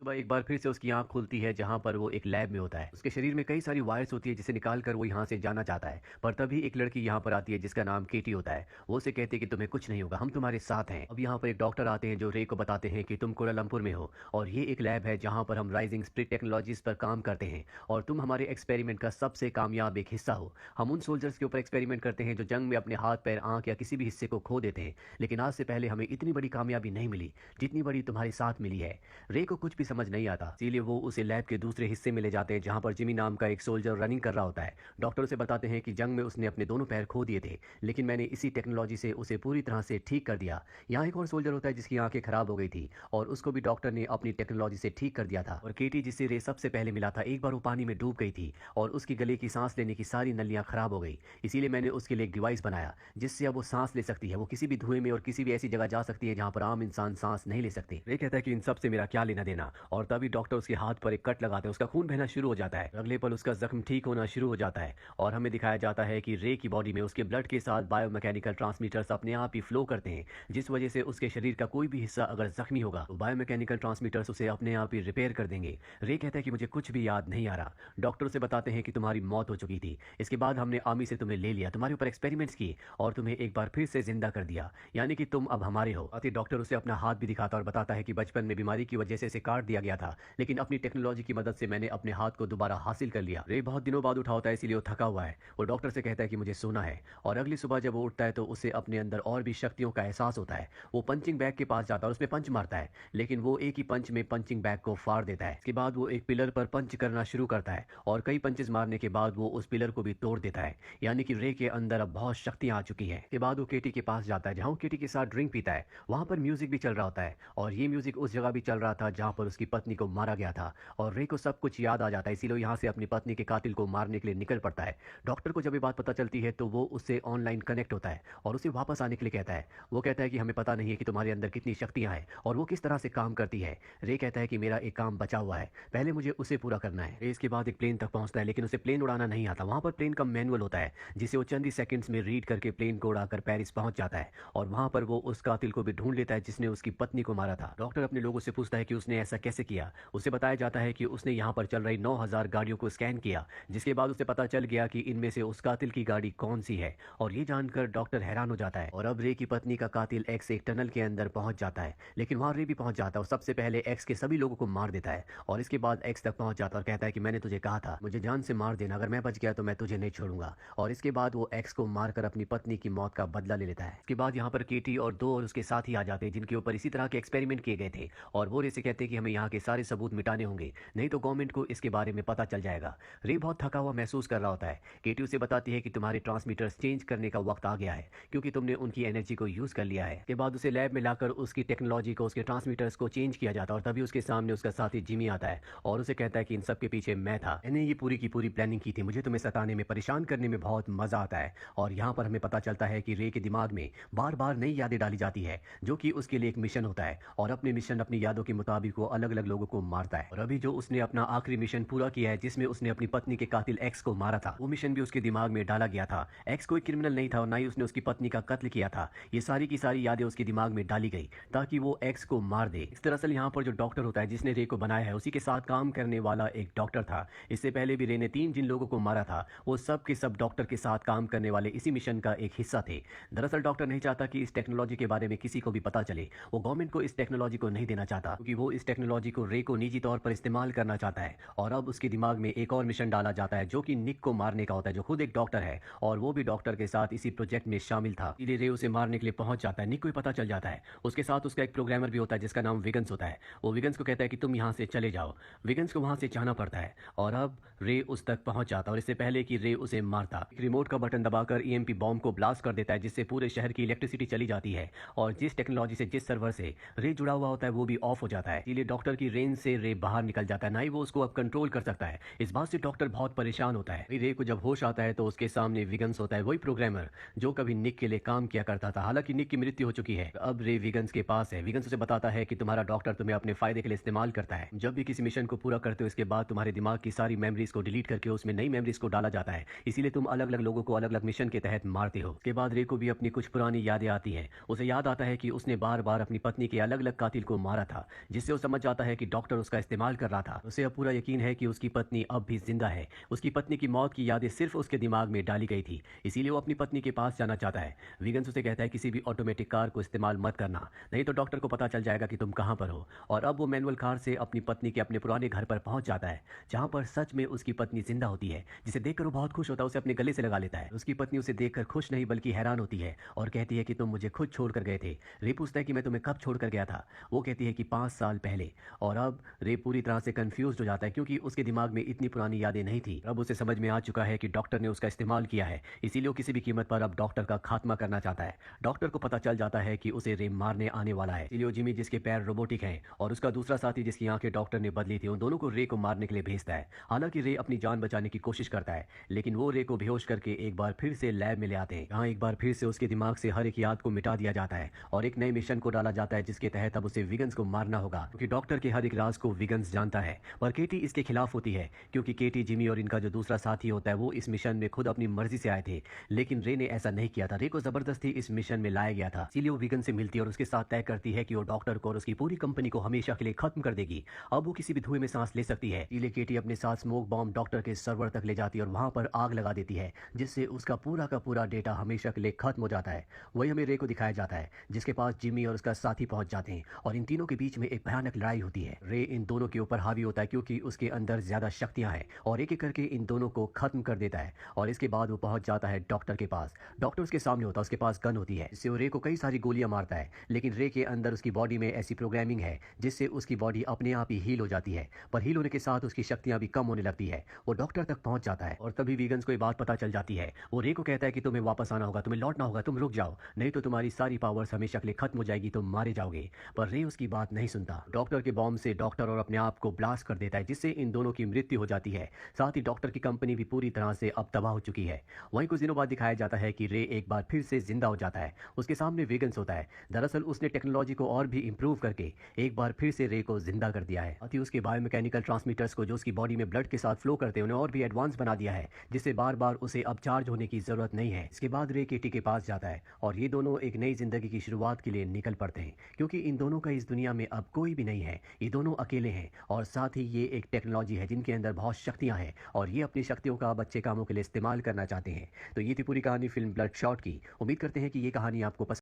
सुबह एक बार फिर से उसकी आंख खुलती है जहां पर वो एक लैब में होता है। उसके शरीर में कई सारी वायर्स होती है जिसे निकाल कर वो यहाँ से जाना चाहता है, पर तभी एक लड़की यहाँ पर आती है जिसका नाम केटी होता है। वो उसे कहती है कि तुम्हें कुछ नहीं होगा, हम तुम्हारे साथ हैं। अब यहाँ पर एक डॉक्टर आते हैं जो रे को बताते हैं कि तुम कोलालंपुर में हो और ये एक लैब है जहाँ पर हम राइजिंग स्प्लिट टेक्नोलॉजीज पर काम करते हैं और तुम हमारे एक्सपेरिमेंट का सबसे कामयाब एक हिस्सा हो। हम उन सोल्जर्स के ऊपर एक्सपेरिमेंट करते हैं जो जंग में अपने हाथ पैर आंख या किसी भी हिस्से को खो देते हैं, लेकिन आज से पहले हमें इतनी बड़ी कामयाबी नहीं मिली जितनी बड़ी तुम्हारे साथ मिली है। रे को कुछ भी समझ नहीं आता, इसीलिए वो उसे लैब के दूसरे हिस्से में ले जाते हैं जहां पर जिमी नाम का एक सोल्जर रनिंग कर रहा होता है। डॉक्टर उसे बताते हैं कि जंग में उसने अपने दोनों पैर खो दिए थे, लेकिन मैंने इसी टेक्नोलॉजी से उसे पूरी तरह से ठीक कर दिया। यहाँ एक और सोल्जर होता है जिसकी आंखें खराब हो गई थी और उसको भी डॉक्टर ने अपनी टेक्नोलॉजी से ठीक कर दिया था। और केटी जिससे रे सबसे पहले मिला था, एक बार वो पानी में डूब गई थी और उसकी गले की सांस लेने की सारी नलियां खराब हो गई। इसीलिए मैंने उसके लिए एक डिवाइस बनाया जिससे अब वो सांस ले सकती है। वो किसी भी धुएं में और किसी भी ऐसी जगह जा सकती है जहां पर आम इंसान सांस नहीं ले सकते। रे कहता है कि इन सब से मेरा क्या लेना देना, और तभी डॉक्टर उसके हाथ पर एक कट लगाते हैं। उसका खून बहना शुरू हो जाता है। अगले पल उसका जख्म ठीक होना शुरू हो जाता है और हमें दिखाया जाता है कि रे की बॉडी में उसके ब्लड के साथ बायोमैकेनिकल ट्रांसमीटर्स अपने आप ही फ्लो करते हैं, जिस वजह से उसके शरीर का कोई भी हिस्सा अगर जख्मी होगा तो बायोमैकेनिकल ट्रांसमीटर्स उसे अपने आप ही रिपेयर कर देंगे। रे कहता है कि मुझे कुछ भी याद नहीं आ रहा। डॉक्टर उसे बताते हैं कि तुम्हारी मौत हो चुकी थी, इसके बाद हमने आर्मी से तुम्हें ले लिया, तुम्हारे ऊपर एक्सपेरिमेंट्स किए और तुम्हें एक बार फिर से जिंदा कर दिया, यानी कि तुम अब हमारे हो। आते डॉक्टर उसे अपना हाथ भी दिखाता और बताता है कि बचपन में बीमारी की वजह से इसे काट दिया गया था, लेकिन अपनी टेक्नोलॉजी की मदद से मैंने अपने हाथ को दोबारा हासिल कर लिया। रे बहुत दिनों बाद उठा होता है, इसीलिए वो थका हुआ है। वो डॉक्टर से कहता है कि मुझे सोना है, और अगली सुबह जब वो उठता है तो उसे अपने अंदर और भी शक्तियों का एहसास होता है। वो पंचिंग बैग के पास जाता है और उसमें पंच मारता है, लेकिन वो एक ही पंच में पंचिंग बैग को फाड़ देता है। इसके बाद वो एक पिलर पर पंच करना शुरू करता है और कई पंचेस मारने के बाद वो उस पिलर को भी तोड़ देता है, यानी कि रे के अंदर अब बहुत शक्तियां आ चुकी हैं। के बाद वो केटी के पास जाता है जहां वो केटी के साथ ड्रिंक पीता है। वहां पर म्यूजिक भी चल रहा होता है और ये म्यूजिक उस जगह भी चल रहा था जहां पर उसकी पत्नी को मारा गया था, और रे को सब कुछ याद आ जाता है। इसीलिए यहाँ से अपनी पत्नी के कातिल को मारने के लिए निकल पड़ता है। डॉक्टर को जब ये बात पता चलती है तो वो उससे ऑनलाइन कनेक्ट होता है और उसे वापस आने के लिए कहता है। वो कहता है कि हमें पता नहीं है कि तुम्हारे अंदर कितनी शक्तियां हैं और वो किस तरह से काम करती है। रे कहता है कि मेरा एक काम बचा हुआ है, पहले मुझे उसे पूरा करना है। रे इसके बाद एक प्लेन तक पहुंचता है, लेकिन उसे प्लेन उड़ाना नहीं आता। वहां पर प्लेन का मैनुअल होता है जिसे वो चंद ही सेकंड्स में रीड करके प्लेन को उड़ाकर पेरिस पहुंच जाता है, और वहां पर वो उस कातिल को भी ढूंढ लेता है जिसने उसकी पत्नी को मारा था। डॉक्टर अपने लोगों से पूछता है कि उसने ऐसा कैसे किया। उसे बताया जाता है कि उसने यहाँ पर चल रही 9000 गाड़ियों को स्कैन किया, जिसके बाद उसे पता चल गया कि इनमें से उस कातिल की गाड़ी कौन सी है, और ये जानकर डॉक्टर हैरान हो जाता है। और अब रे की पत्नी का कातिल एक्स एक टनल के अंदर पहुंच जाता है, लेकिन वहां रे भी पहुंच जाता है और सबसे पहले एक्स के सभी लोगों को मार देता है, और इसके बाद एक्स तक पहुंच जाता है और कहता है कि मैंने तुझे कहा था मुझे जान से मार देना, अगर मैं बच गया तो मैं तुझे नहीं छोड़ूंगा। और इसके बाद वो एक्स को मारकर अपनी पत्नी की मौत का बदला ले लेता है। इसके बाद यहाँ पर केटी और दो और उसके साथी आ जाते हैं जिनके ऊपर इसी तरह के एक्सपेरिमेंट किए गए थे, और वो रे से कहते हैं कि हमें यहाँ के सारे सबूत मिटाने होंगे, नहीं तो गवर्नमेंट को इसके बारे में पता चल जाएगा। रे बहुत थका हुआ महसूस कर रहा होता है। केटी उसे बताती है कि तुम्हारे ट्रांसमीटर्स चेंज करने का वक्त आ गया है क्योंकि तुमने उनकी एनर्जी को यूज कर लिया है। के बाद उसे लैब में लाकर उसकी टेक्नोलॉजी को, उसके ट्रांसमीटर्स को चेंज किया जाता है, और तभी उसके सामने उसका साथी जिमी आता है और उसे कहता है कि इन सब के पीछे मैं था, मैंने ये पूरी की पूरी प्लानिंग की थी, मुझे तुम्हें सताने में, परेशान करने में बहुत मजा आता है। और यहाँ पर हमें पता चलता है कि रे के दिमाग में बार बार नई यादें डाली जाती है जो कि उसके लिए एक मिशन होता है, और अपने मिशन, अपनी यादों के मुताबिक वो अलग अलग लोगों को मारता है। और अभी जो उसने अपना आखिरी मिशन पूरा किया है जिसमें उसने अपनी पत्नी के कातिल एक्स को मारा था, वो मिशन भी उसके दिमाग में डाला गया था। एक्स कोई क्रिमिनल नहीं था और ना ही उसने उसकी पत्नी का कत्ल किया था। ये सारी की सारी यादें उसके दिमाग में डाली गई ताकि वो एक्स को मार दे। इस दरअसल यहाँ पर जो डॉक्टर होता है जिसने रे को बनाया है, उसी के साथ काम करने वाला एक डॉक्टर था। इससे पहले भी रे ने 3 जिन लोगों को मारा था वो सब के सब डॉक्टर के साथ काम करने वाले इसी मिशन का एक हिस्सा थे। दरअसल डॉक्टर नहीं चाहता कि इस टेक्नोलॉजी के बारे में किसी को भी पता चले। वो गवर्नमेंट को इस टेक्नोलॉजी को नहीं देना चाहता क्योंकि वो इस टेक्नोलॉजी को रे को निजी तौर पर इस्तेमाल करना चाहता है। और अब उसके दिमाग में एक और मिशन डाला जाता है जो कि निक को मारने का होता है, जो खुद एक डॉक्टर है और वो भी डॉक्टर के साथ इसी प्रोजेक्ट में शामिल था। इसलिए रे उसे मारने के लिए पहुंच जाता है। निक को ही पता चल जाता है। उसके साथ उसका एक प्रोग्रामर भी होता है जिसका नाम विगन्स होता है। वो विगन्स को कहता है कि तुम यहाँ से चले जाओ। विगन्स को वहां से जाना पड़ता है और अब रे उस तक पहुंच जाता है, और इससे पहले कि रे उसे मारता, रिमोट का बटन दबाकर ईएमपी बॉम्ब को ब्लास्ट कर देता है जिससे पूरे शहर की इलेक्ट्रिसिटी चली जाती है, और जिस टेक्नोलॉजी से, जिस सर्वर से रे जुड़ा हुआ होता है वो भी ऑफ हो जाता है। इसलिए डॉक्टर की रेंज से रे बाहर निकल जाता है, ना ही वो उसको अब कंट्रोल कर सकता है। इस बात से डॉक्टर बहुत परेशान होता है। रे को जब होश आता है तो उसके सामने विगन्स होता है, वही प्रोग्रामर जो कभी निक के लिए काम किया करता था। हालांकि निक की मृत्यु हो चुकी है। अब रे विगन्स के पास है। विगन्स उसे बताता है कि तुम्हारा डॉक्टर तुम्हें अपने फायदे के लिए इस्तेमाल करता है। जब भी किसी मिशन को पूरा करते हो इसके बाद तुम्हारे दिमाग की सारी मेमोरीज को डिलीट करके उसमें नई मेमोरीज को डाला जाता है, इसीलिए तुम अलग अलग लोगों को अलग अलग मिशन के तहत मारते हो। उसके बाद रे को भी अपनी कुछ पुरानी यादें आती हैं। उसे याद आता है कि उसने बार बार अपनी पत्नी के अलग अलग कातिल को मारा था, जिससे वो समझ जाता है कि डॉक्टर उसका इस्तेमाल कर रहा था। उसे अब पूरा यकीन है कि उसकी पत्नी अब भी जिंदा है। उसकी पत्नी की मौत की यादें सिर्फ उसके दिमाग में डाली गई थी, इसीलिए वो अपनी पत्नी के पास जाना चाहता है। विगन्स उसे कहता है किसी भी ऑटोमेटिक कार को इस्तेमाल मत करना, नहीं तो डॉक्टर को पता चल जाएगा कि तुम कहाँ पर हो। और अब वो मैनुअल कार से अपनी पत्नी के अपने पुराने घर पर पहुंच जाता है, जहां पर सच में उसकी पत्नी जिंदा होती है, जिसे देखकर वो बहुत खुश होता है, उसे अपने गले से लगा लेता है। उसकी पत्नी उसे देखकर खुश नहीं बल्कि हैरान होती है और कहती है कि तुम मुझे खुद छोड़कर गए थे। रे पूछता है कि मैं तुम्हें कब छोड़कर गया था। वो कहती है कि 5 साल पहले। और अब रे पूरी तरह से कंफ्यूज हो जाता है, क्योंकि उसके दिमाग में इतनी पुरानी यादें नहीं थी। अब उसे समझ में आ चुका है कि डॉक्टर ने उसका इस्तेमाल किया है, इसीलिए वो किसी भी कीमत पर अब डॉक्टर का खात्मा करना चाहता है। डॉक्टर को पता चल जाता है कि उसे रे मारने आने वाला है, इसलिए वो जिमी, जिसके पैर रोबोटिक हैं, और उसका दूसरा साथी जिसकी आंखें डॉक्टर ने बदली थी, उन दोनों को रे को मारने के लिए भेजता है। हालांकि रे अपनी जान बचाने की कोशिश करता है, लेकिन वो रे को बेहोश करके एक बार फिर से लैब में ले आते हैं, जहां एक बार फिर से उसके दिमाग से हर एक याद को मिटा दिया जाता है और एक नए मिशन को डाला जाता है, जिसके तहत अब उसे विगन्स को मारना होगा, क्योंकि डॉक्टर के हर एक राज को विगन्स जानता है। पर केटी इसके खिलाफ होती है, क्योंकि केटी, जिमी और इनका जो दूसरा साथी होता है वो इस मिशन में खुद अपनी मर्जी से आए थे, लेकिन रे ने ऐसा नहीं किया था। रे को जबरदस्ती इस मिशन में लाया गया था, इसीलिए वो विगन से मिलती है और उसके साथ तय करती है कि वो डॉक्टर को और उसकी पूरी कंपनी को हमेशा के लिए खत्म कर देगी। अब वो किसी भी धुएं में सांस ले सकती है, इसलिए केटी अपने साथ स्मोक बॉम्ब डॉक्टर के सर्वर तक ले जाती है और वहां पर आग लगा देती है, जिससे उसका पूरा का पूरा डेटा हमेशा के लिए खत्म हो जाता है। वही हमें रे को दिखाया जाता है, जिसके पास जिमी और उसका साथी पहुंच जाते हैं और इन तीनों के बीच में एक भयानक लड़ाई होती है। रे इन दोनों के ऊपर हावी होता है, क्योंकि उसके अंदर ज्यादा शक्तियां हैं, और एक एक करके इन दोनों को खत्म कर देता है। और इसके बाद वो पहुंच जाता है डॉक्टर के पास। डॉक्टर उसके सामने होता है, उसके पास गन होती है, इससे वो रे को कई सारी गोलियां मारता है, लेकिन रे के अंदर उसकी बॉडी में ऐसी प्रोग्रामिंग है जिससे उसकी बॉडी अपने आप ही हील हो जाती है। पर हील होने के साथ उसकी शक्तियां भी कम होने लगती है। वो डॉक्टर तक पहुंच जाता है और तभी वीगन्स को ये बात पता चल जाती है। वो रे को कहता है कि तुम्हें वापस आना होगा, तुम्हें लौटना होगा, तुम रुक जाओ, नहीं तो तुम्हारी सारी पावर्स हमेशा के लिए खत्म हो जाएगी, तुम मारे जाओगे। पर रे उसकी बात नहीं सुनता। डॉक्टर के बॉम्ब से डॉक्टर और अपने आप को ब्लास्ट कर देता है, जिससे इन दोनों की मृत्यु हो जाती है। साथ ही डॉक्टर की कंपनी भी पूरी तरह से अब तबाह हो चुकी है। वहीं कुछ दिनों बाद दिखाया जाता है कि रे एक बार फिर से जिंदा हो जाता है। उसके सामने वेगन्स होता है। दरअसल उसने टेक्नोलॉजी को और भी इंप्रूव करके एक बार फिर से रे को जिंदा कर दिया है। साथ ही उसके बायोमैकेनिकल ट्रांसमीटर्स को, जो उसकी बॉडी में ब्लड के साथ फ्लो करते हैं, उन्हें और भी एडवांस बना दिया है, जिससे बार बार उसे अब चार्ज होने की जरूरत नहीं है। इसके बाद रे केटी के पास जाता है और ये दोनों एक नई जिंदगी की शुरुआत के लिए निकल पड़ते हैं, क्योंकि इन दोनों का इस दुनिया में अब कोई भी नहीं है। ये दोनों अकेले हैं और साथ ही ये एक टेक्नोलॉजी है जिनके अंदर बहुत शक्तियां हैं और ये अपनी शक्तियों का अब अच्छे कामों के लिए इस्तेमाल करना चाहते हैं। तो ये थी पूरी कहानी फिल्म ब्लड शॉट की। उम्मीद करते हैं कि ये कहानी आपको पसंद